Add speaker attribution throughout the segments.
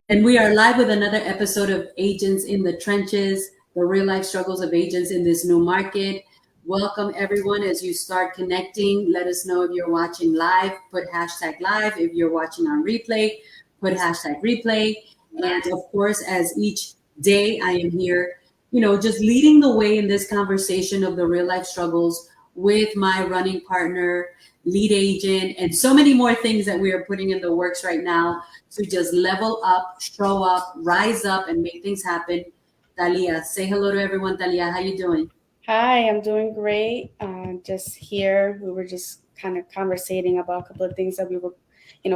Speaker 1: And we are live with another episode of Agents in the Trenches, the real life struggles of agents in this new market. Welcome, everyone, as you start connecting. Let us know if you're watching live, put hashtag live. If you're watching on replay, put hashtag replay. And of course, as each day I am here, just leading the way in this conversation of the real life struggles with my running partner, lead agent, and so many more things that we are putting in the works right now to just level up, show up, rise up, and make things happen. Talia, say hello to everyone. Talia, how you doing?
Speaker 2: Hi, I'm doing great. Just here, we were just kind of conversating about a couple of things that we were,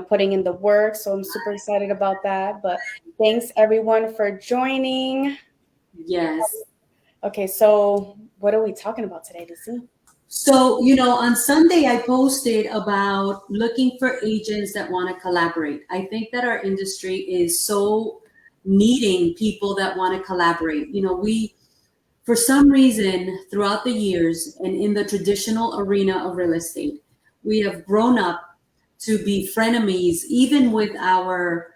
Speaker 2: putting in the work. So I'm super excited about that. But thanks everyone for joining.
Speaker 1: Yes.
Speaker 2: Okay, so what are we talking about today, Lucy?
Speaker 1: So, on Sunday, I posted about looking for agents that want to collaborate. I think that our industry is so needing people that want to collaborate. For some reason, throughout the years and in the traditional arena of real estate, we have grown up to be frenemies, even with our,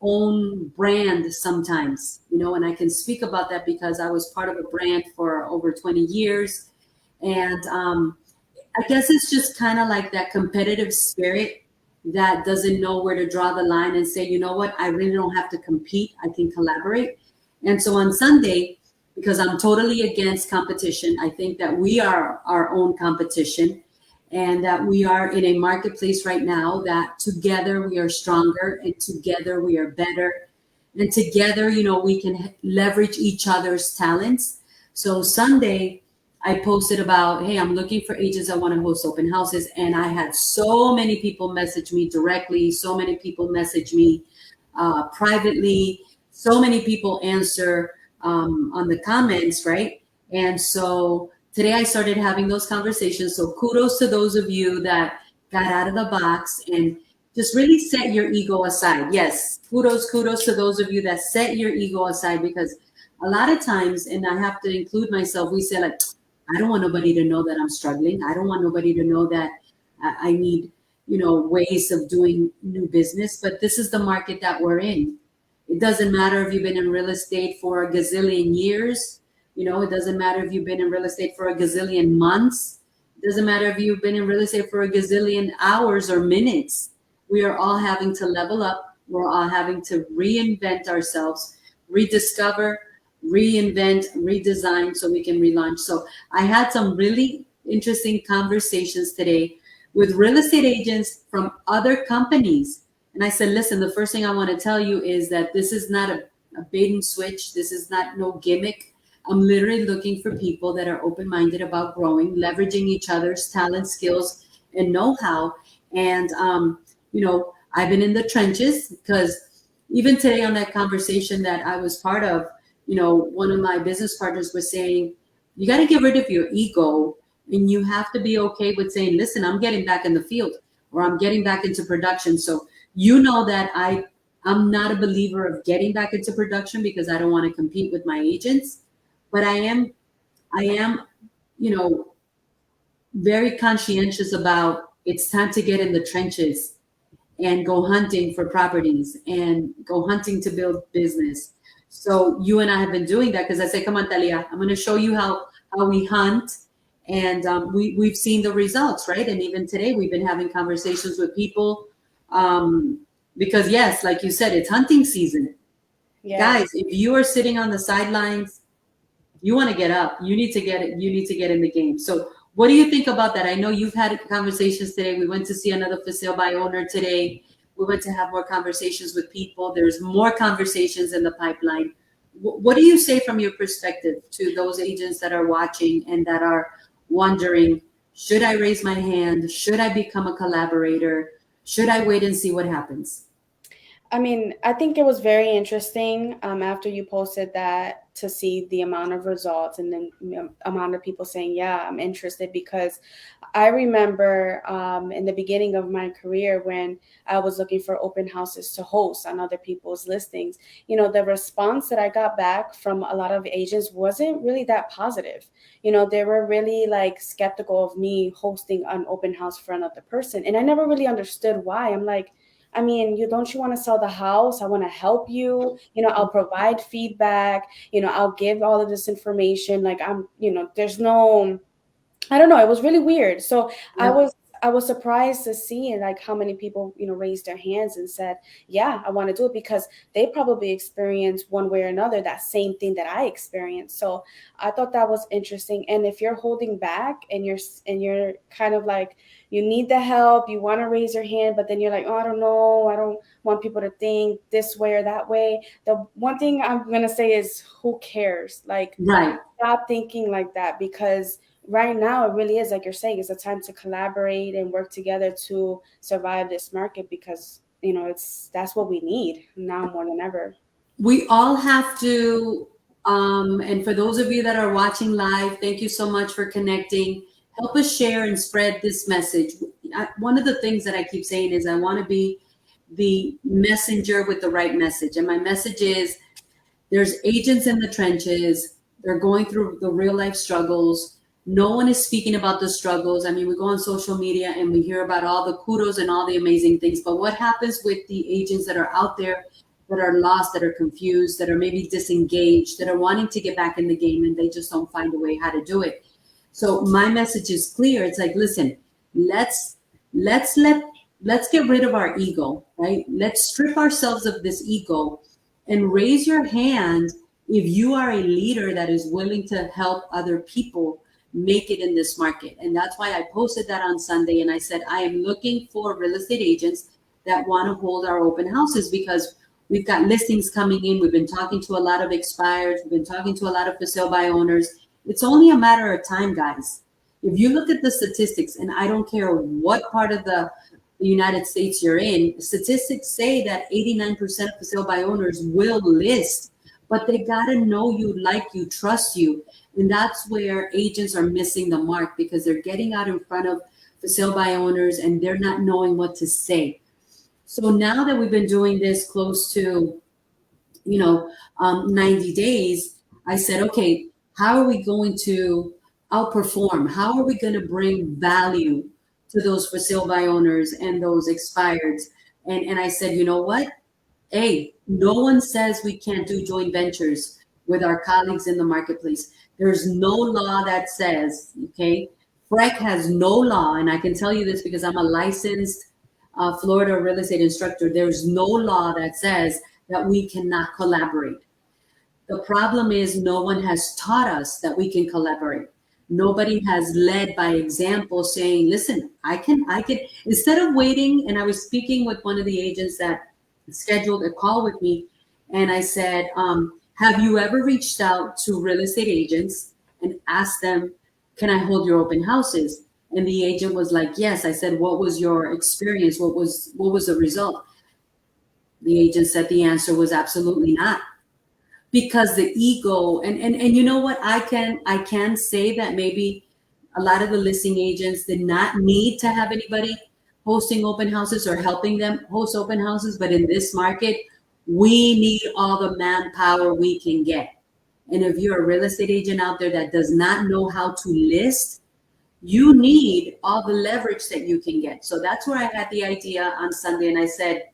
Speaker 1: own brand sometimes, and I can speak about that because I was part of a brand for over 20 years. And I guess it's just kind of like that competitive spirit that doesn't know where to draw the line and say, you know what, I really don't have to compete. I can collaborate. And so on Sunday, because I'm totally against competition, I think that we are our own competition and that we are in a marketplace right now that together we are stronger and together we are better. And together, we can leverage each other's talents. So Sunday, I posted about, hey, I'm looking for agents that want to host open houses. And I had so many people message me directly, so many people message me privately, so many people answer on the comments, right? And so today I started having those conversations. So kudos to those of you that got out of the box and just really set your ego aside. Yes, kudos to those of you that set your ego aside because a lot of times, and I have to include myself, we say like, I don't want nobody to know that I'm struggling. I don't want nobody to know that I need, ways of doing new business. But this is the market that we're in. It doesn't matter if you've been in real estate for a gazillion years. It doesn't matter if you've been in real estate for a gazillion months. It doesn't matter if you've been in real estate for a gazillion hours or minutes. We are all having to level up. We're all having to reinvent ourselves, rediscover, reinvent, redesign so we can relaunch. So I had some really interesting conversations today with real estate agents from other companies. And I said, listen, the first thing I want to tell you is that this is not a bait and switch. This is not no gimmick. I'm literally looking for people that are open minded about growing, leveraging each other's talent, skills, and know how. And, I've been in the trenches because even today on that conversation that I was part of, one of my business partners was saying, you got to get rid of your ego and you have to be okay with saying, listen, I'm getting back in the field or I'm getting back into production. So, that I'm not a believer of getting back into production because I don't want to compete with my agents, but I am, you know, very conscientious about it's time to get in the trenches and go hunting for properties and go hunting to build business. So you and I have been doing that because I say, come on, Talia, I'm going to show you how we hunt. And we've seen the results, right? And even today, we've been having conversations with people because, yes, like you said, it's hunting season.
Speaker 2: Yeah.
Speaker 1: Guys, if you are sitting on the sidelines, you want to get up. You need to get it. You need to get in the game. So what do you think about that? I know you've had conversations today. We went to see another for sale by owner today. We went to have more conversations with people. There's more conversations in the pipeline. What do you say from your perspective to those agents that are watching and that are wondering, should I raise my hand? Should I become a collaborator? Should I wait and see what happens?
Speaker 2: I mean, I think it was very interesting after you posted that to see the amount of results and then amount of people saying, yeah, I'm interested because I remember in the beginning of my career when I was looking for open houses to host on other people's listings, the response that I got back from a lot of agents wasn't really that positive. They were really like skeptical of me hosting an open house for another person. And I never really understood why. I'm like, I mean, you want to sell the house? I want to help you. I'll provide feedback. I'll give all of this information. Like there's no, I don't know. It was really weird. So I
Speaker 1: Yep.
Speaker 2: was I was surprised to see like how many people raised their hands and said, "Yeah, I want to do it," because they probably experienced one way or another that same thing that I experienced. So I thought that was interesting. And if you're holding back and you're kind of like you need the help, you want to raise your hand, but then you're like, "Oh, I don't know. I don't want people to think this way or that way." The one thing I'm gonna say is, who cares? Like,
Speaker 1: Right.
Speaker 2: stop thinking like that, because right now it really is, like you're saying, it's a time to collaborate and work together to survive this market, because that's what we need now more than ever.
Speaker 1: We all have to, and for those of you that are watching live, thank you so much for connecting. Help us share and spread this message. One of the things that I keep saying is I want to be the messenger with the right message. And my message is there's agents in the trenches. They're going through the real life struggles. No one is speaking about the struggles. I mean, we go on social media and we hear about all the kudos and all the amazing things. But what happens with the agents that are out there that are lost, that are confused, that are maybe disengaged, that are wanting to get back in the game and they just don't find a way how to do it? So my message is clear. It's like, listen, let's let's let let's get rid of our ego, right? Let's strip ourselves of this ego and raise your hand if you are a leader that is willing to help other people make it in this market. And that's why I posted that on Sunday and I said, I am looking for real estate agents that want to hold our open houses because we've got listings coming in. We've been talking to a lot of expireds. We've been talking to a lot of for sale by owners. It's only a matter of time, guys. If you look at the statistics, and I don't care what part of the United States you're in, statistics say that 89% of for sale by owners will list, but they got to know you, like you, trust you. And that's where agents are missing the mark because they're getting out in front of for sale by owners and they're not knowing what to say. So now that we've been doing this close to 90 days, I said, okay, how are we going to outperform? How are we going to bring value to those for sale by owners and those expireds? And I said, you know what? Hey, no one says we can't do joint ventures with our colleagues in the marketplace. There's no law that says, okay, FREC has no law, and I can tell you this because I'm a licensed Florida real estate instructor. There's no law that says that we cannot collaborate. The problem is no one has taught us that we can collaborate. Nobody has led by example saying, listen, I can, instead of waiting. And I was speaking with one of the agents that scheduled a call with me. And I said, have you ever reached out to real estate agents and asked them, can I hold your open houses? And the agent was like, yes. I said, what was your experience? What was the result? The agent said the answer was absolutely not because the ego and you know what, I can say that maybe a lot of the listing agents did not need to have anybody hosting open houses or helping them host open houses, but in this market we need all the manpower we can get. And if you're a real estate agent out there that does not know how to list, you need all the leverage that you can get. So that's where I had the idea on Sunday and I said,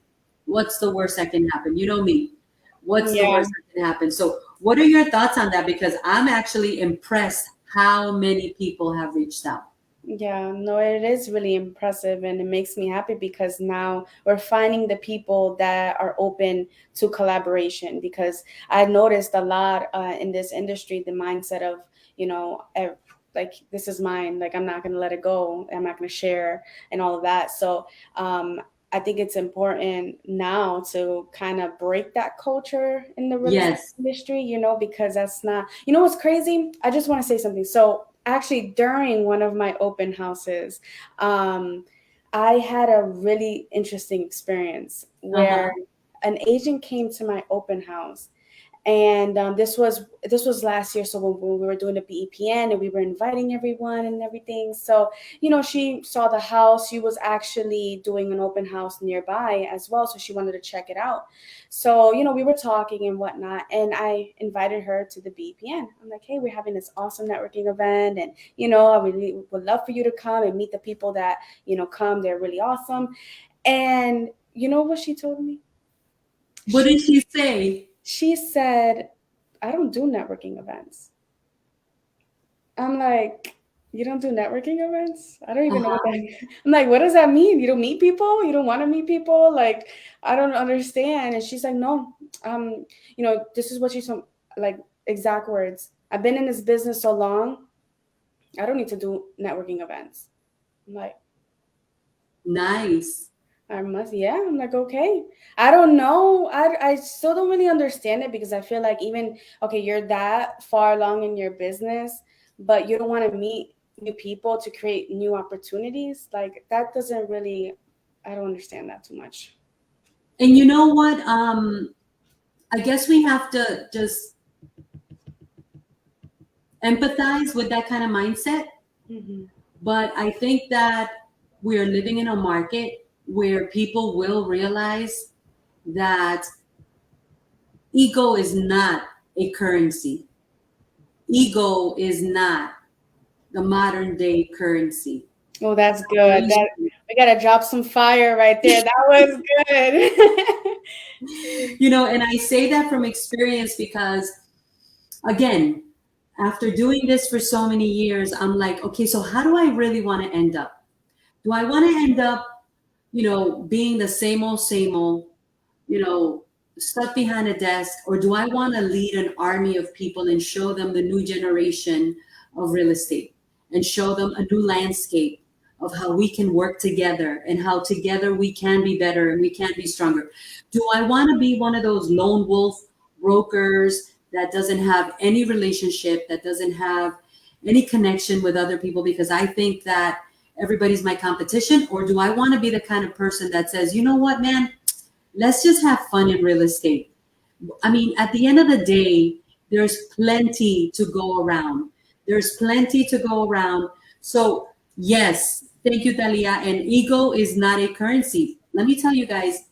Speaker 1: what's the worst that can happen? You know me. What's the
Speaker 2: Yeah.
Speaker 1: worst that can happen? So what are your thoughts on that? Because I'm actually impressed how many people have reached out.
Speaker 2: Yeah, no, it is really impressive, and it makes me happy because now we're finding the people that are open to collaboration. Because I noticed a lot in this industry, the mindset of, like, this is mine, like, I'm not going to let it go, I'm not going to share, and all of that. So, I think it's important now to kind of break that culture in the real estate
Speaker 1: Yes.
Speaker 2: industry, because that's not, what's crazy? I just want to say something. So, actually, during one of my open houses, um, I had a really interesting experience where
Speaker 1: Uh-huh.
Speaker 2: an agent came to my open house, and this was last year. So when we were doing the BEPN and we were inviting everyone and everything, so she saw the house. She was actually doing an open house nearby as well, so she wanted to check it out. So we were talking and whatnot, and I invited her to the BEPN. I'm like, hey, we're having this awesome networking event, and I really would love for you to come and meet the people that come. They're really awesome. And You know what she told me?
Speaker 1: What
Speaker 2: She
Speaker 1: did she say?
Speaker 2: she said, "I don't do networking events." I'm like, "You don't do networking events? I don't even know what
Speaker 1: Uh-huh.
Speaker 2: that means." I'm like, "What does that mean? You don't meet people? You don't want to meet people? Like, I don't understand." And she's like, "No, this is what she's like exact words. I've been in this business so long, I don't need to do networking events." I'm like,
Speaker 1: Nice.
Speaker 2: I must, yeah. I'm like, okay. I don't know. I still don't really understand it because I feel like even, okay, you're that far along in your business, but you don't want to meet new people to create new opportunities. Like, that doesn't really, I don't understand that too much.
Speaker 1: And you know what? I guess we have to just empathize with that kind of mindset.
Speaker 2: Hmm.
Speaker 1: But I think that we are living in a market where people will realize that ego is not a currency. Ego is not the modern day currency.
Speaker 2: Oh, that's good. That we gotta drop some fire right there. That was good.
Speaker 1: And I say that from experience because, again, after doing this for so many years, I'm like, okay, so how do I really want to end up? Do I want to end up, being the same old, you know, stuck behind a desk, or do I want to lead an army of people and show them the new generation of real estate and show them a new landscape of how we can work together and how together we can be better and we can be stronger? Do I want to be one of those lone wolf brokers that doesn't have any relationship, that doesn't have any connection with other people because I think that everybody's my competition? Or do I want to be the kind of person that says, you know what, man, let's just have fun in real estate? I mean, at the end of the day, there's plenty to go around. There's plenty to go around. So, yes, thank you, Dalia. And ego is not a currency. Let me tell you guys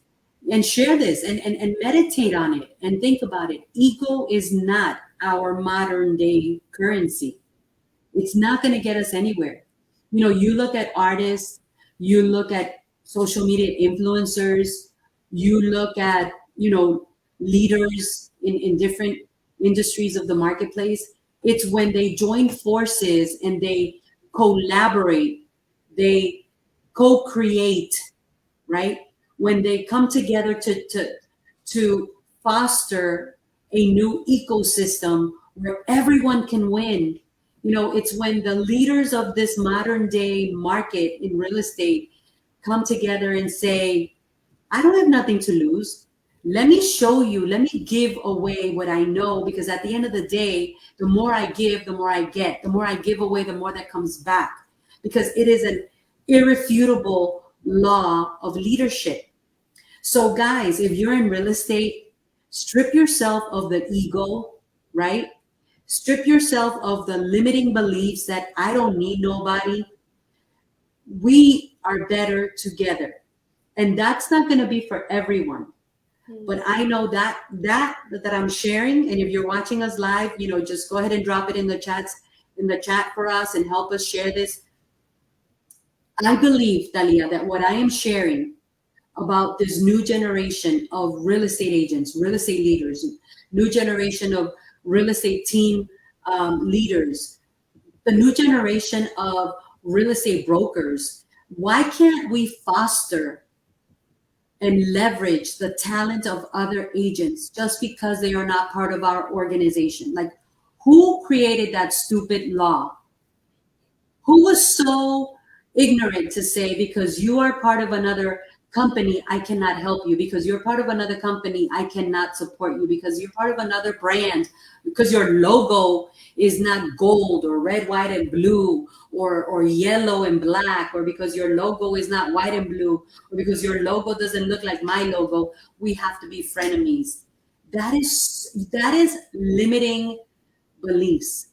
Speaker 1: and share this and meditate on it and think about it. Ego is not our modern day currency. It's not going to get us anywhere. You look at artists, you look at social media influencers, you look at, leaders in different industries of the marketplace. It's when they join forces and they collaborate, they co-create, right? When they come together to foster a new ecosystem where everyone can win. It's when the leaders of this modern day market in real estate come together and say, I don't have nothing to lose. Let me show you, let me give away what I know, because at the end of the day, the more I give, the more I get. The more I give away, the more that comes back, because it is an irrefutable law of leadership. So, guys, if you're in real estate, strip yourself of the ego, right? Strip yourself of the limiting beliefs that I don't need nobody. We are better together. And that's not going to be for everyone. But I know that I'm sharing. And if you're watching us live, just go ahead and drop it in the chat for us and help us share this. I believe, Talia, that what I am sharing about this new generation of real estate agents, real estate leaders, new generation of real estate team leaders, the new generation of real estate brokers. Why can't we foster and leverage the talent of other agents just because they are not part of our organization? Like, who created that stupid law? Who was so ignorant to say, because you are part of another company, I cannot help you? Because you're part of another company, I cannot support you? Because you're part of another brand, because your logo is not gold or red, white, and blue, or yellow and black, or because your logo is not white and blue, or because your logo doesn't look like my logo, we have to be frenemies. That is limiting beliefs.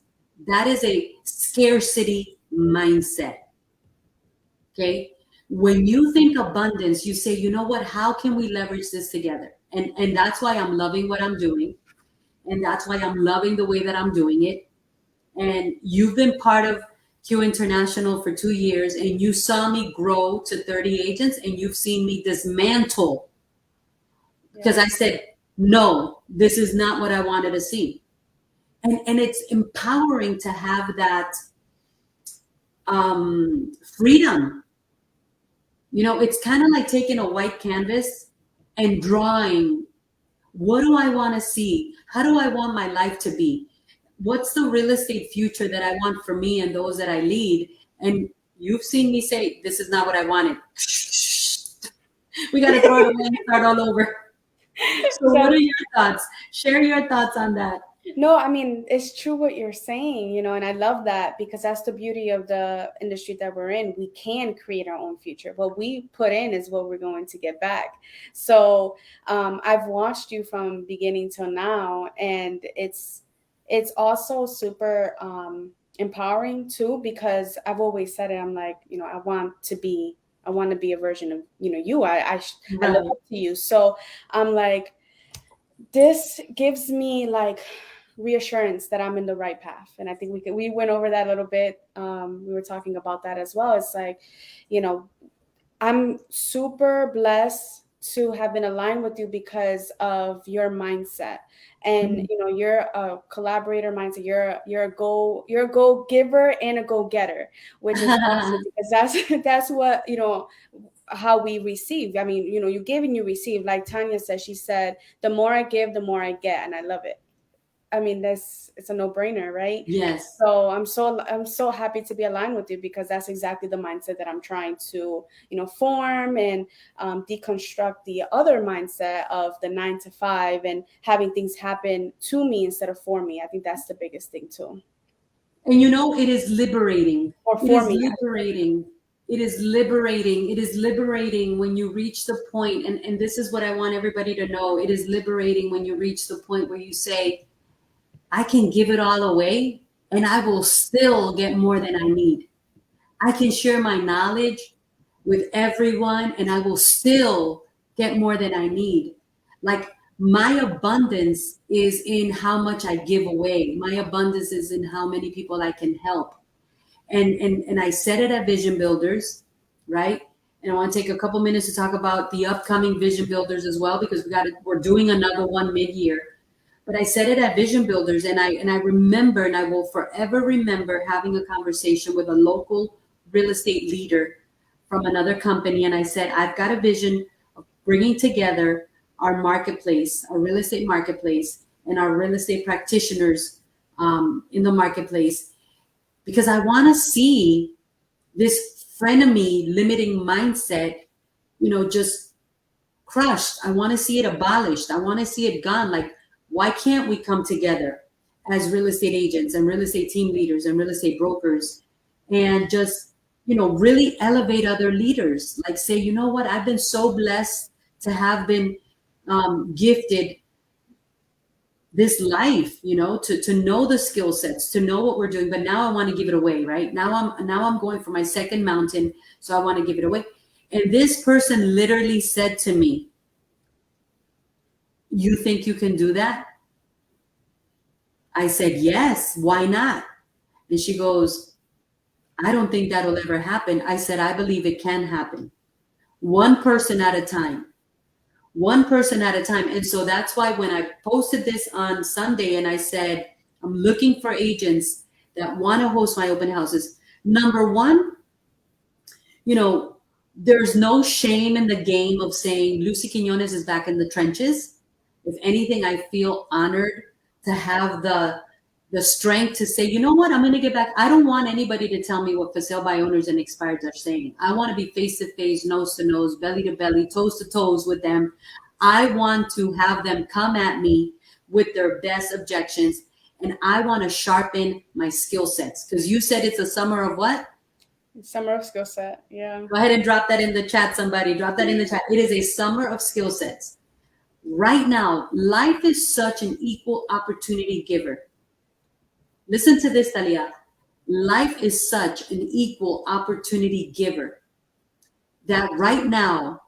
Speaker 1: That is a scarcity mindset. Okay. When you think abundance, you say, you know what, how can we leverage this together? And that's why I'm loving what I'm doing. And that's why I'm loving the way that I'm doing it. And you've been part of Q International for 2 years, and you saw me grow to 30 agents, and you've seen me dismantle because
Speaker 2: Yeah.
Speaker 1: I said, no, this is not what I wanted to see. And it's empowering to have that freedom. You know, it's kind of like taking a white canvas and drawing, what do I want to see? How do I want my life to be? What's the real estate future that I want for me and those that I lead? And you've seen me say, this is not what I wanted. We got to throw it away and start all over. So, what
Speaker 2: That
Speaker 1: are your thoughts? Share your thoughts on that.
Speaker 2: No, I mean, it's true what you're saying, and I love that because that's the beauty of the industry that we're in. We can create our own future. What we put in is what we're going to get back. So I've watched you from beginning till now, and it's also super empowering too, because I've always said it. I'm like, I want to be a version of, you. I look
Speaker 1: Right.
Speaker 2: up to you. So I'm like, this gives me like reassurance that I'm in the right path. And I think we went over that a little bit. We were talking about that as well. It's like, you know, I'm super blessed to have been aligned with you because of your mindset. And
Speaker 1: Mhm.
Speaker 2: you're a collaborator mindset. You're a go giver and a go getter, which is awesome because that's what how we receive. I mean, you give and you receive. Like Tanya said, she said, the more I give, the more I get, and I love it. I mean, it's a no-brainer, right?
Speaker 1: Yes.
Speaker 2: So I'm so happy to be aligned with you because that's exactly the mindset that I'm trying to, form and deconstruct the other mindset of the 9 to 5 and having things happen to me instead of for me. I think that's the biggest thing too,
Speaker 1: And you know, it is liberating.
Speaker 2: or
Speaker 1: It
Speaker 2: for
Speaker 1: is
Speaker 2: me.
Speaker 1: liberating. It is liberating. It is liberating when you reach the point, and this is what I want everybody to know. It is liberating when you reach the point where you say, I can give it all away and I will still get more than I need. I can share my knowledge with everyone and I will still get more than I need. Like my abundance is in how much I give away. My abundance is in how many people I can help. And I said it at Vision Builders, right? And I want to take a couple minutes to talk about the upcoming Vision Builders as well because we're doing another one mid-year. But I said it at Vision Builders, and I remember, and I will forever remember having a conversation with a local real estate leader from another company, and I said, I've got a vision of bringing together our marketplace, our real estate marketplace, and our real estate practitioners in the marketplace, because I want to see this frenemy limiting mindset, just crushed. I want to see it abolished. I want to see it gone. Like, why can't we come together as real estate agents and real estate team leaders and real estate brokers and just, really elevate other leaders? Like, say, you know what? I've been so blessed to have been gifted this life, to know the skill sets, to know what we're doing. But now I want to give it away, right? Now I'm going for my second mountain. So I want to give it away. And this person literally said to me, you think you can do that? I said, yes, why not? And she goes, I don't think that'll ever happen. I said, I believe it can happen. One person at a time. One person at a time. And so that's why when I posted this on Sunday and I said, I'm looking for agents that want to host my open houses. Number one, you know, there's no shame in the game of saying Lucy Quinones is back in the trenches. If anything, I feel honored to have the strength to say, you know what, I'm going to get back. I don't want anybody to tell me what for sale by owners and expireds are saying. I want to be face to face, nose to nose, belly to belly, toes to toes with them. I want to have them come at me with their best objections, and I want to sharpen my skill sets. Because you said it's a summer of what?
Speaker 2: Summer of skill set. Yeah.
Speaker 1: Go ahead and drop that in the chat, somebody. Drop that in the chat. It is a summer of skill sets. Right now, life is such an equal opportunity giver. Listen to this, Talia. Life is such an equal opportunity giver that right now,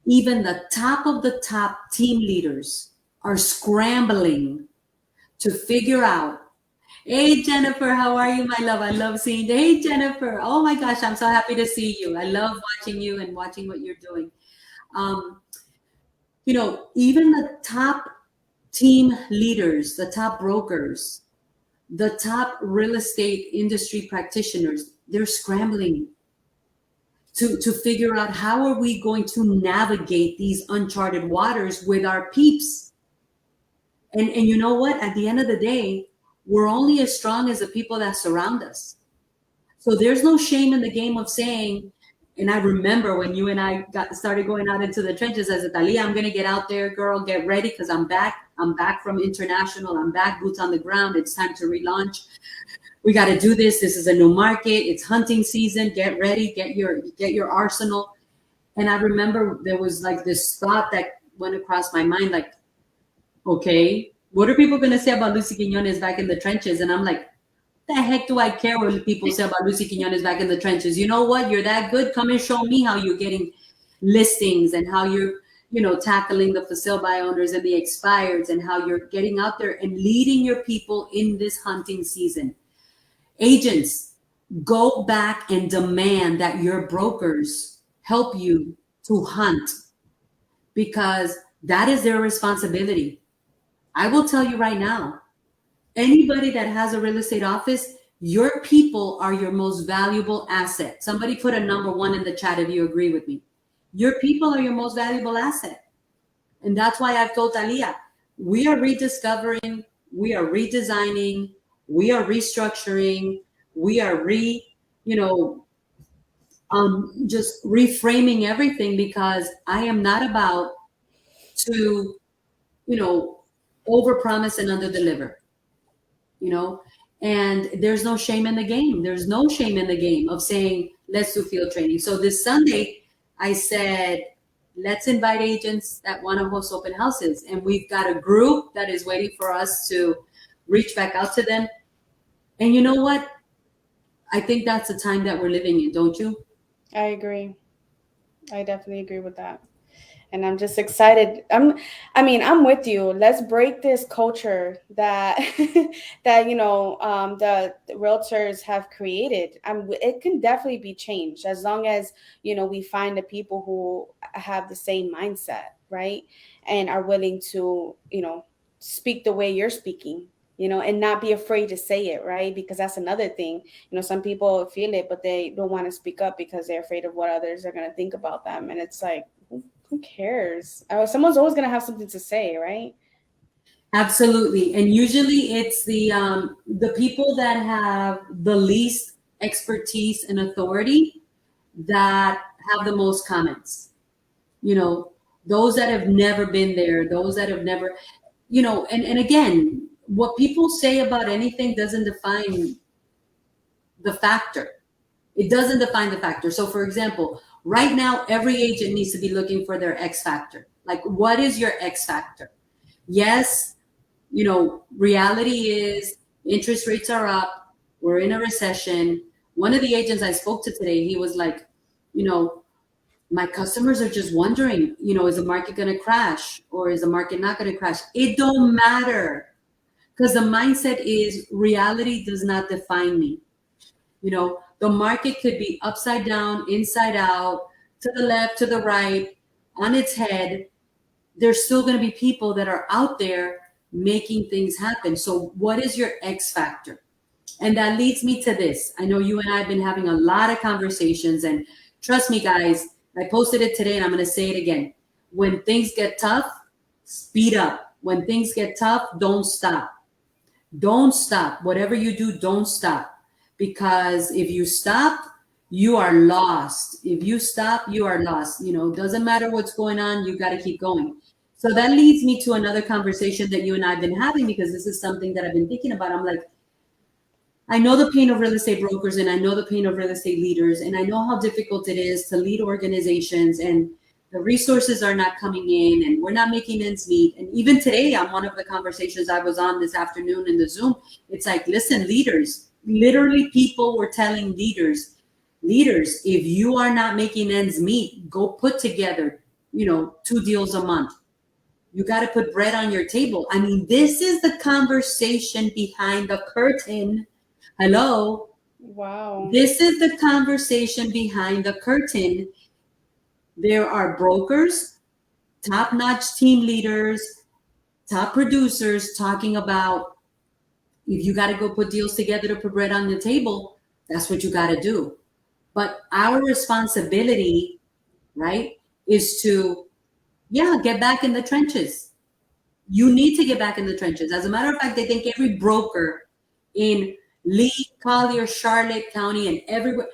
Speaker 1: even the top of the top team leaders are scrambling to figure out Hey Jennifer, how are you, my love? I love seeing you. Hey Jennifer, oh my gosh, I'm so happy to see you. I love watching you and watching what you're doing. Um, even the top team leaders, the top brokers, the top real estate industry practitioners, they're scrambling to figure out how are we going to navigate these uncharted waters with our peeps. And you know what? At the end of the day, we're only as strong as the people that surround us. So there's no shame in the game of saying, and I remember when you and I got started going out into the trenches as a Talia, I'm gonna get out there, girl, get ready, because I'm back. I'm back from international. I'm back, boots on the ground. It's time to relaunch. We got to do this. This is a new market. It's hunting season. Get ready. Get your arsenal. And I remember there was like this thought that went across my mind, like, okay, what are people gonna say about Lucy Quinones back in the trenches? And I'm like, the heck do I care what people say about Lucy Quinones back in the trenches? You know what? You're that good. Come and show me how you're getting listings and how you're, tackling the for sale by owners and the expireds and how you're getting out there and leading your people in this hunting season. Agents, go back and demand that your brokers help you to hunt because that is their responsibility. I will tell you right now, anybody that has a real estate office, your people are your most valuable asset. Somebody put a number 1 in the chat if you agree with me. Your people are your most valuable asset. And that's why I've told Talia, we are rediscovering, we are redesigning, we are restructuring, we are just reframing everything because I am not about to, you know, overpromise and underdeliver. you know and there's no shame in the game. There's no shame in the game of saying let's do field training. So this Sunday I said let's invite agents that want to host open houses, and we've got a group that is waiting for us to reach back out to them. And you know what, I think that's the time that we're living in, don't you?
Speaker 2: I agree. I definitely agree with that. And I'm just excited. I'm with you. Let's break this culture that that the realtors have created. It can definitely be changed as long as we find the people who have the same mindset, right, and are willing to speak the way you're speaking. And not be afraid to say it, right? Because that's another thing. Some people feel it, but they don't want to speak up because they're afraid of what others are going to think about them. And it's like, who cares? Someone's always going to have something to say, right?
Speaker 1: Absolutely. And usually it's the people that have the least expertise and authority that have the most comments. You know, those that have never been there, those that have never, and again, what people say about anything doesn't define the factor. It doesn't define the factor. So for example, right now every agent needs to be looking for their X factor. Like, what is your X factor? Yes, reality is interest rates are up. We're in a recession. One of the agents I spoke to today, he was like, my customers are just wondering, is the market going to crash or is the market not going to crash? It don't matter because the mindset is reality does not define me. The market could be upside down, inside out, to the left, to the right, on its head. There's still going to be people that are out there making things happen. So what is your X factor? And that leads me to this. I know you and I have been having a lot of conversations, and trust me, guys, I posted it today and I'm going to say it again. When things get tough, speed up. When things get tough, don't stop. Don't stop. Whatever you do, don't stop. Because if you stop, you are lost. If you stop, you are lost. Doesn't matter what's going on, you got to keep going. So that leads me to another conversation that you and I have been having, because this is something that I've been thinking about. I'm like, I know the pain of real estate brokers and I know the pain of real estate leaders, and I know how difficult it is to lead organizations, and the resources are not coming in and we're not making ends meet. And even today on one of the conversations I was on this afternoon in the Zoom, it's like, listen, leaders, literally people were telling leaders, if you are not making ends meet, go put together, 2 deals a month. You got to put bread on your table. I mean, this is the conversation behind the curtain. Hello.
Speaker 2: Wow.
Speaker 1: This is the conversation behind the curtain. There are brokers, top-notch team leaders, top producers talking about if you got to go put deals together to put bread on the table, that's what you got to do. But our responsibility, right, is to, yeah, get back in the trenches. You need to get back in the trenches. As a matter of fact, I think every broker in Lee, Collier, Charlotte County, and everywhere,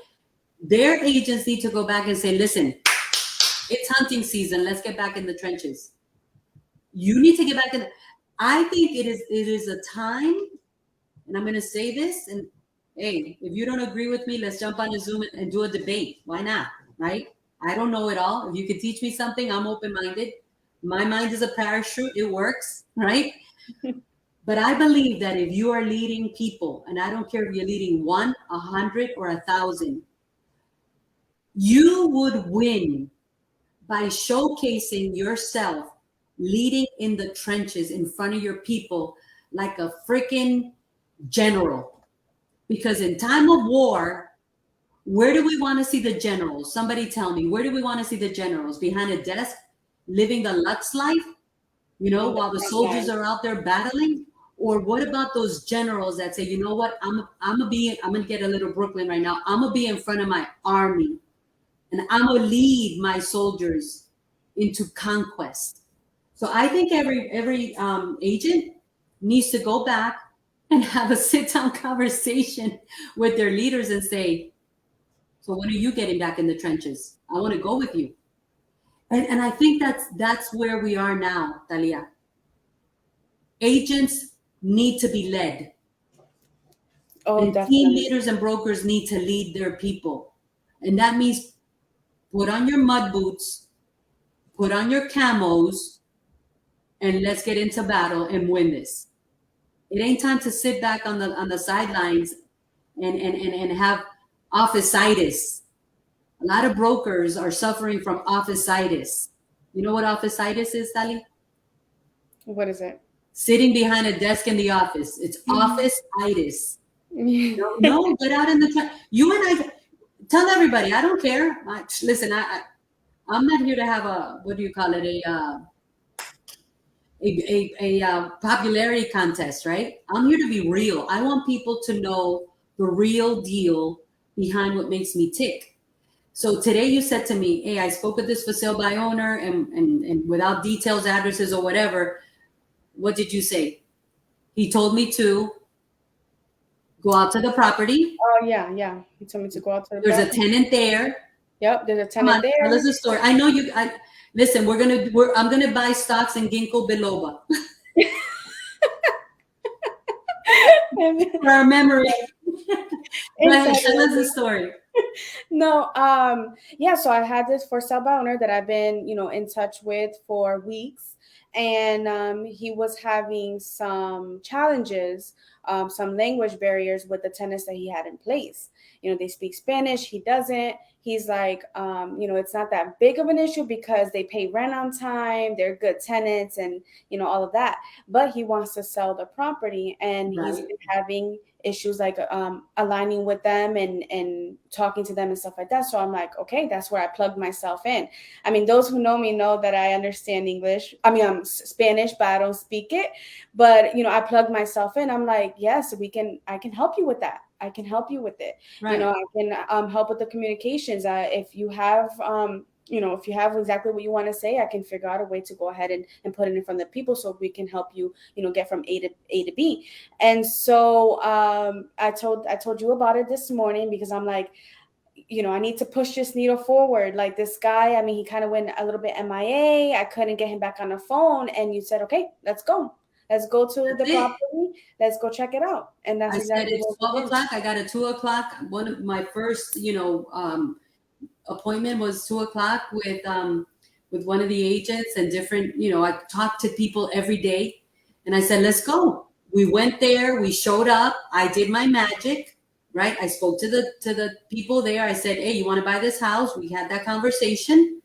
Speaker 1: their agents need to go back and say, listen, it's hunting season. Let's get back in the trenches. You need to get back in. I think it is a time, and I'm going to say this, and hey, if you don't agree with me, let's jump on a Zoom and do a debate. Why not? Right? I don't know it all. If you could teach me something, I'm open-minded. My mind is a parachute. It works, right? But I believe that if you are leading people, and I don't care if you're leading 1, 100, or 1,000, you would win by showcasing yourself leading in the trenches in front of your people like a freaking general. Because in time of war, where do we want to see the generals? Somebody tell me, where do we want to see the generals? Behind a desk, living the Lux life, while the soldiers are out there battling? Or what about those generals that say, you know what, I'm gonna get a little Brooklyn right now. I'm gonna be in front of my army, and I'm gonna lead my soldiers into conquest. So I think every agent needs to go back and have a sit-down conversation with their leaders and say, so when are you getting back in the trenches? I want to go with you. And I think that's where we are now, Talia. Agents need to be led.
Speaker 2: Oh,
Speaker 1: And
Speaker 2: definitely.
Speaker 1: team leaders and brokers need to lead their people. And that means put on your mud boots, put on your camos, and let's get into battle and win this. It ain't time to sit back on the sidelines and have office-itis. A lot of brokers are suffering from office-itis. You know what office-itis is, Sally?
Speaker 2: What is it?
Speaker 1: Sitting behind a desk in the office. It's office-itis. No, get out in the you and I tell everybody. I don't care. Listen, I'm not here to have a, what do you call it, a popularity contest, right? I'm here to be real. I want people to know the real deal behind what makes me tick. So today you said to me, hey, I spoke with this for sale by owner, and without details, addresses, or whatever. What did you say? He told me to go out to the property.
Speaker 2: Oh, yeah. He told me to go out to the
Speaker 1: There's
Speaker 2: property.
Speaker 1: a tenant there.
Speaker 2: Yep, there's a
Speaker 1: Come
Speaker 2: tenant
Speaker 1: on,
Speaker 2: there.
Speaker 1: tell us a story. I know you. Listen, I'm gonna buy stocks in Ginkgo biloba for our memory. Go ahead, tell us the story.
Speaker 2: No, yeah, so I had this for sale by owner that I've been, in touch with for weeks. And he was having some challenges, some language barriers with the tenants that he had in place. They speak Spanish, he doesn't. He's like, it's not that big of an issue because they pay rent on time, they're good tenants, and all of that. But he wants to sell the property, and
Speaker 1: Right.
Speaker 2: he's been having issues like aligning with them and talking to them and stuff like that. So I'm like, okay, that's where I plugged myself in. I mean, those who know me know that I understand English. I mean, I'm Spanish, but I don't speak it. But I plugged myself in. I'm like, yes, I can help you with that. I can help you with it.
Speaker 1: Right.
Speaker 2: I can help with the communications. If you have if you have exactly what you want to say, I can figure out a way to go ahead and put it in front of the people so we can help you, get from A to B. And so I told you about it this morning because I'm like, I need to push this needle forward. Like this guy, I mean, he kind of went a little bit MIA. I couldn't get him back on the phone. And you said, okay, let's go. Let's go to the property. Let's go check it out. And that's exactly
Speaker 1: it's 12 o'clock. I got a 2 o'clock. One of my first, appointment was 2 o'clock with one of the agents and different, I talked to people every day, and I said, let's go. We went there, we showed up, I did my magic, right? I spoke to the people there. I said, hey, you want to buy this house? We had that conversation,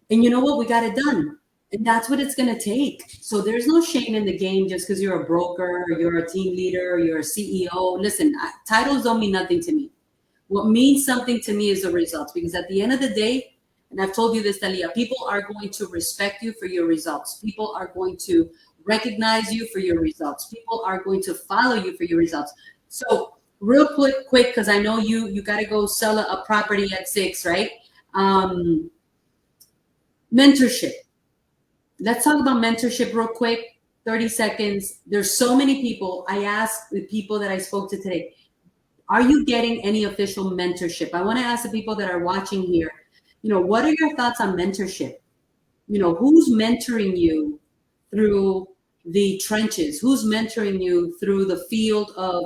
Speaker 1: and you know what? We got it done. And that's what it's going to take. So there's no shame in the game just because you're a broker, or you're a team leader, or you're a CEO. Listen, titles don't mean nothing to me. What means something to me is the results, because at the end of the day, and I've told you this, Talia, people are going to respect you for your results. People are going to recognize you for your results. People are going to follow you for your results. So real quick, because I know you got to go sell a property at 6, right? Um, mentorship. Let's talk about mentorship real quick. 30 seconds. There's so many people. I asked the people that I spoke to today, are you getting any official mentorship? I want to ask the people that are watching here, what are your thoughts on mentorship? Who's mentoring you through the trenches? Who's mentoring you through the field of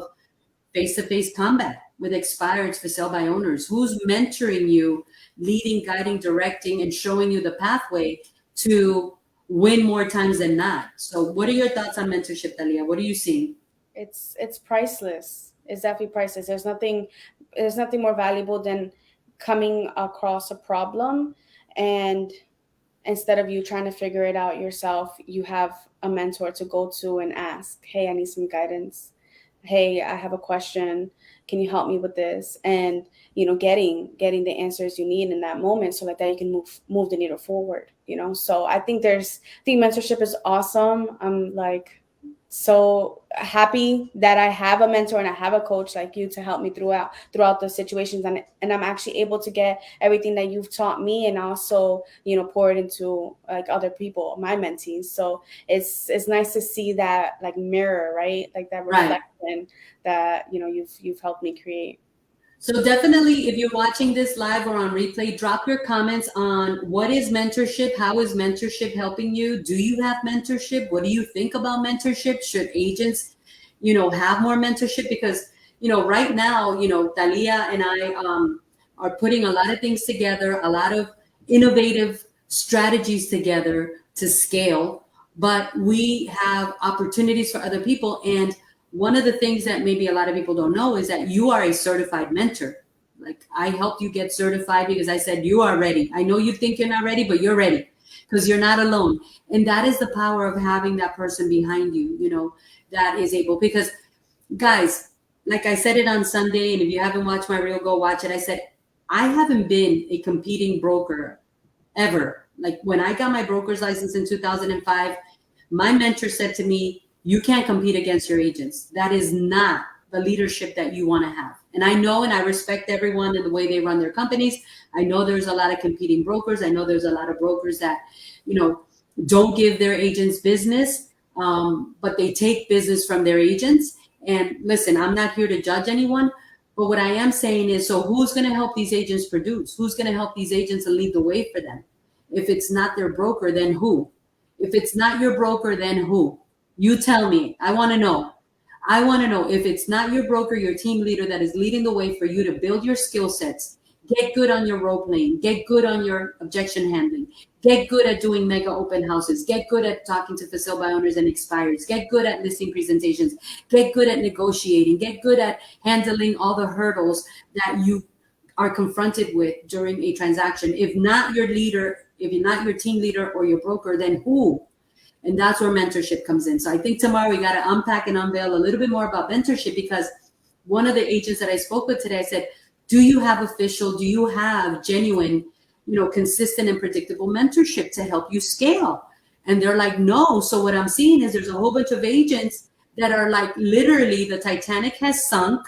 Speaker 1: face-to-face combat with expireds for sale by owners? Who's mentoring you, leading, guiding, directing, and showing you the pathway to win more times than not? So what are your thoughts on mentorship, Talia? What are you seeing?
Speaker 2: It's priceless. It's definitely priceless. There's nothing more valuable than coming across a problem, and instead of you trying to figure it out yourself, you have a mentor to go to and ask, hey, I need some guidance. Hey, I have a question. Can you help me with this? And getting the answers you need in that moment, so like that you can move the needle forward. So I think mentorship is awesome. I'm like so happy that I have a mentor and I have a coach like you to help me throughout the situations, and I'm actually able to get everything that you've taught me, and also pour it into like other people, my mentees. So it's nice to see that like mirror, right? Like that
Speaker 1: Right.
Speaker 2: reflection that you've helped me create.
Speaker 1: So definitely, if you're watching this live or on replay, drop your comments on what is mentorship? How is mentorship helping you? Do you have mentorship? What do you think about mentorship? Should agents, have more mentorship? Because, right now, Talia and I are putting a lot of things together, a lot of innovative strategies together to scale, but we have opportunities for other people. And one of the things that maybe a lot of people don't know is that you are a certified mentor. Like, I helped you get certified because I said you are ready. I know you think you're not ready, but you're ready because you're not alone. And that is the power of having that person behind you, that is able. Because, guys, like I said it on Sunday, and if you haven't watched my reel, go watch it. I said, I haven't been a competing broker ever. Like, when I got my broker's license in 2005, my mentor said to me, you can't compete against your agents. That is not the leadership that you want to have. And I know, and I respect everyone and the way they run their companies. I know there's a lot of competing brokers. I know there's a lot of brokers that, don't give their agents business, but they take business from their agents. And listen, I'm not here to judge anyone, but what I am saying is, so who's going to help these agents produce? Who's going to help these agents and lead the way for them? If it's not their broker, then who? If it's not your broker, then who? You tell me. I want to know. I want to know if it's not your broker, your team leader that is leading the way for you to build your skill sets, get good on your role playing, get good on your objection handling, get good at doing mega open houses, get good at talking to for sale by owners and expireds, get good at listing presentations, get good at negotiating, get good at handling all the hurdles that you are confronted with during a transaction. If not your leader, if you're not your team leader or your broker, then who? And that's where mentorship comes in. So I think tomorrow we got to unpack and unveil a little bit more about mentorship, because one of the agents that I spoke with today, I said, do you have genuine, consistent and predictable mentorship to help you scale? And they're like, no. So what I'm seeing is there's a whole bunch of agents that are like, literally the Titanic has sunk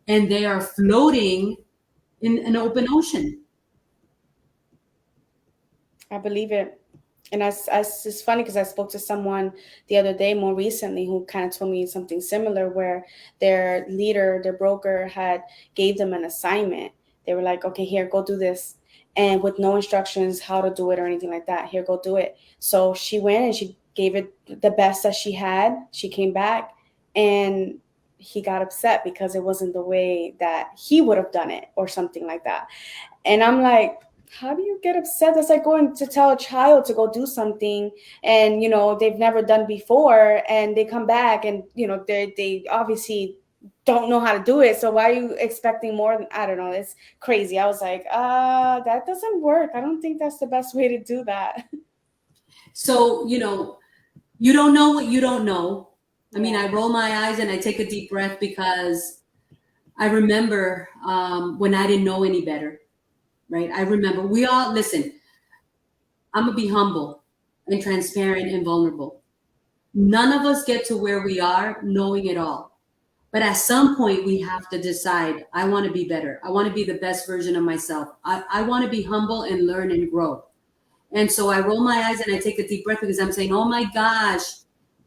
Speaker 1: and they are floating in an open ocean.
Speaker 2: I believe it. And it's funny because I spoke to someone the other day more recently who kind of told me something similar, where their leader, their broker, had gave them an assignment. They were like, okay, here, go do this. And with no instructions how to do it or anything like that, here, go do it. So she went and she gave it the best that she had. She came back and he got upset because it wasn't the way that he would have done it or something like that. And I'm like, how do you get upset? That's like going to tell a child to go do something and they've never done before, and they come back and they obviously don't know how to do it. So why are you expecting more? I don't know. It's crazy. I was like, that doesn't work. I don't think that's the best way to do that.
Speaker 1: So, you don't know what you don't know. I mean,
Speaker 2: Yeah.
Speaker 1: I roll my eyes and I take a deep breath because I remember when I didn't know any better, right? I remember we all, listen, I'm going to be humble and transparent and vulnerable. None of us get to where we are knowing it all. But at some point, we have to decide I want to be better. I want to be the best version of myself. I want to be humble and learn and grow. And so I roll my eyes and I take a deep breath because I'm saying, oh my gosh,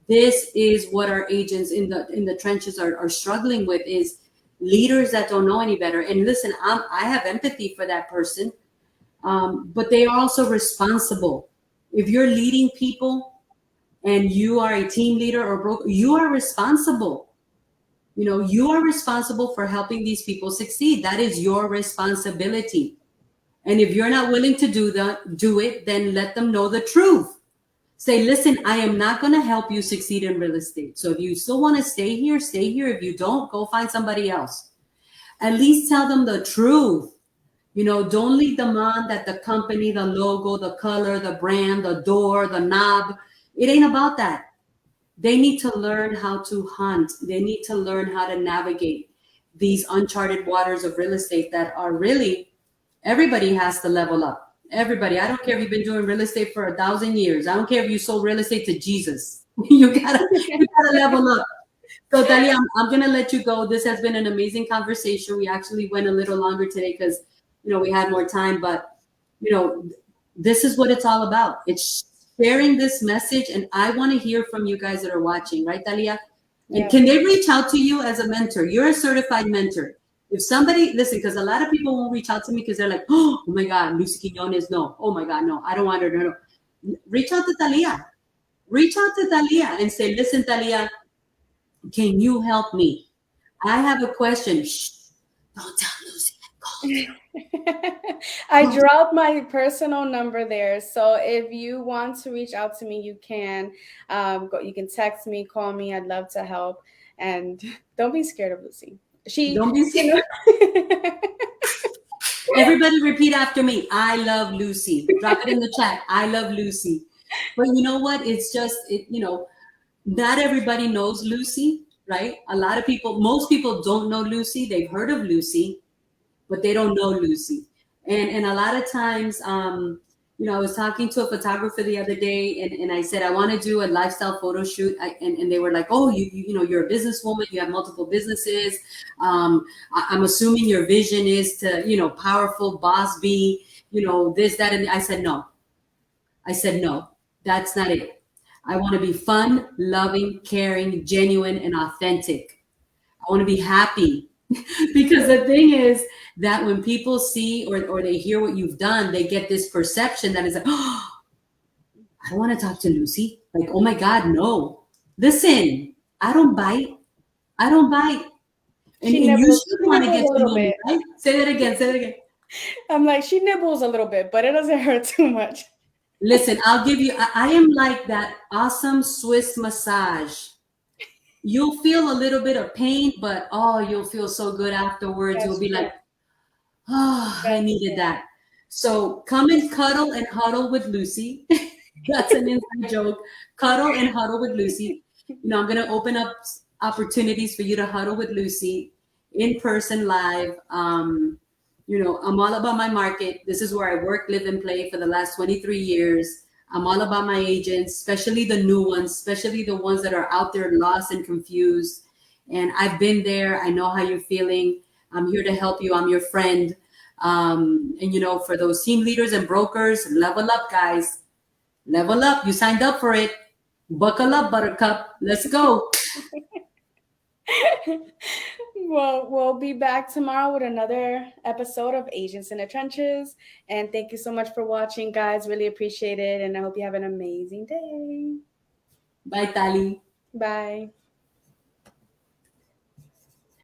Speaker 1: this is what our agents in the trenches are struggling with is leaders that don't know any better. And listen, I have empathy for that person, but they are also responsible. If you're leading people and you are a team leader or broker, you are responsible. You are responsible for helping these people succeed. That is your responsibility. And if you're not willing to do it, then let them know the truth. Say, listen, I am not going to help you succeed in real estate. So if you still want to stay here, stay here. If you don't, go find somebody else. At least tell them the truth. Don't lead them on that the company, the logo, the color, the brand, the door, the knob, it ain't about that. They need to learn how to hunt. They need to learn how to navigate these uncharted waters of real estate that are really, everybody has to level up. Everybody. I don't care if you've been doing real estate for 1,000 years. I don't care if you sold real estate to Jesus. You gotta level up. So Dalia, I'm gonna let you go. This has been an amazing conversation. We actually went a little longer today because we had more time, but you know, this is what it's all about. It's sharing this message, and I want to hear from you guys that are watching, right, Dalia? And
Speaker 2: Yeah.
Speaker 1: can they reach out to you as a mentor? You're a certified mentor. If somebody listen, because a lot of people won't reach out to me because they're like, oh my God, Lucy Quinones, no. Oh my God, no, I don't want her. No, no. Reach out to Talia. Reach out to Talia and say, listen, Talia, can you help me? I have a question. Shh, don't tell Lucy.
Speaker 2: I
Speaker 1: Call.
Speaker 2: dropped my personal number there. So if you want to reach out to me, you can. You can text me, call me. I'd love to help. And don't be scared of Lucy. She,
Speaker 1: Don't be
Speaker 2: you
Speaker 1: scared.
Speaker 2: know,
Speaker 1: Everybody repeat after me. I love Lucy. Drop it in the chat. I love Lucy. But you know what? It's just, not everybody knows Lucy, right? A lot of people, most people don't know Lucy. They've heard of Lucy, but they don't know Lucy. And a lot of times, I was talking to a photographer the other day, and I said I want to do a lifestyle photo shoot, and they were like, "Oh, you're a businesswoman. You have multiple businesses. I'm assuming your vision is to, powerful boss be, this, that." And I said no. I said no. That's not it. I want to be fun, loving, caring, genuine, and authentic. I want to be happy. Because the thing is that when people see or they hear what you've done, they get this perception that is like, oh, I don't want to talk to Lucy. Like, oh my God, no. Listen, I don't bite. I don't bite. And,
Speaker 2: she
Speaker 1: and you
Speaker 2: nibbles.
Speaker 1: should
Speaker 2: She
Speaker 1: want to
Speaker 2: nibbles
Speaker 1: get
Speaker 2: a
Speaker 1: to
Speaker 2: little
Speaker 1: know me,
Speaker 2: bit.
Speaker 1: right? Say that again. Say that again.
Speaker 2: I'm like, she nibbles a little bit, but it doesn't hurt too much.
Speaker 1: Listen, I'll give you, I am like that awesome Swiss massage. You'll feel a little bit of pain, but oh, you'll feel so good afterwards. You'll
Speaker 2: That's
Speaker 1: be
Speaker 2: true.
Speaker 1: like, oh, I
Speaker 2: That's
Speaker 1: needed
Speaker 2: true.
Speaker 1: that. So come and cuddle and huddle with Lucy. That's an inside joke. Cuddle and huddle with Lucy. I'm going to open up opportunities for you to huddle with Lucy in person live. I'm all about my market. This is where I work, live, and play for the last 23 years. I'm all about my agents, especially the new ones, especially the ones that are out there lost and confused. And I've been there. I know how you're feeling. I'm here to help you. I'm your friend. And for those team leaders and brokers, level up, guys. Level up. You signed up for it. Buckle up, Buttercup. Let's go.
Speaker 2: Well, we'll be back tomorrow with another episode of Agents in the Trenches. And thank you so much for watching, guys. Really appreciate it. And I hope you have an amazing day.
Speaker 1: Bye, Tali.
Speaker 2: Bye.